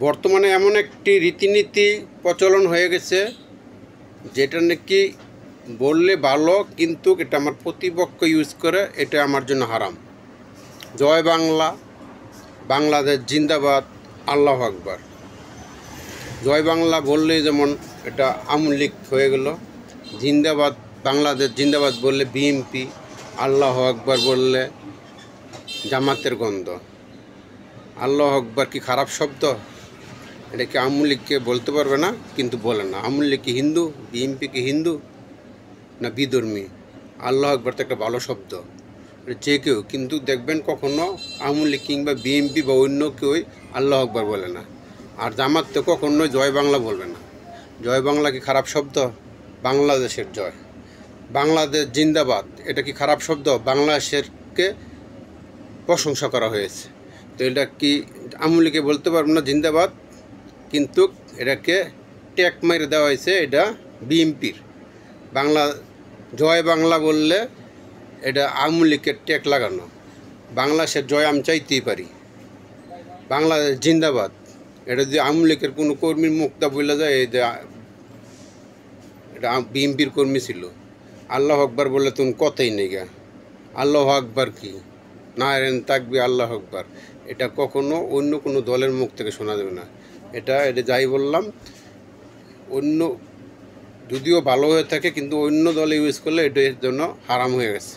বর্তমানে এমন একটি রীতিনীতি প্রচলন হয়ে গেছে যেটা নাকি বললে ভালো, কিন্তু এটা আমার প্রতিপক্ষ ইউজ করে, এটা আমার জন্য হারাম। জয় বাংলা, বাংলাদেশ জিন্দাবাদ, আল্লাহু আকবার। জয় বাংলা বললেই যেমন এটা আওয়ামী লীগ হয়ে গেল, জিন্দাবাদ বাংলাদেশ জিন্দাবাদ বললে বিএনপি, আল্লাহু আকবার বললে জামাতের গন্ধ। আল্লাহু আকবার কি খারাপ শব্দ? এটা কি আওয়ামী লীগকে বলতে পারবে না, কিন্তু বলে না। আওয়ামী লীগ কি হিন্দু? বিএনপি কি হিন্দু না বিধর্মী? আল্লাহু আকবার তো একটা ভালো শব্দ, এটা যে কেউ, কিন্তু দেখবেন কখনো আওয়ামী লীগ কিংবা বিএনপি বা অন্য কেউই আল্লাহু আকবার বলে না। আর জামাত তো কখনোই জয় বাংলা বলবে না। জয় বাংলা কি খারাপ শব্দ? বাংলাদেশের জয়, বাংলাদেশ জিন্দাবাদ, এটা কি খারাপ শব্দ? বাংলাদেশেরকে প্রশংসা করা হয়েছে, তো এটা কি আওয়ামী লীগে বলতে পারবো না জিন্দাবাদ, কিন্তু এটাকে ট্যাগ মেরে দেওয়া হয়েছে, এটা বিএনপির। বাংলা জয় বাংলা বললে এটা আওয়ামী লীগের ট্যাগ লাগানো। বাংলাদেশের জয় আমি চাইতেই পারি, বাংলাদেশ জিন্দাবাদ, এটা যদি আওয়ামী লীগের কোনো কর্মীর মুখটা বলে যায় এটা বিএনপির কর্মী ছিল। আল্লাহু আকবার বললে তুমি কথাই নেই গা। আল্লাহু আকবার কি নারায়ণ তাকবীর আল্লাহু আকবার, এটা কখনো অন্য কোনো দলের মুখ থেকে শোনা যাবে না। এটা যাই বললাম, অন্য যদিও ভালো হয়ে থাকে, কিন্তু অন্য দলে ইউজ করলে এটার জন্য হারাম হয়ে গেছে।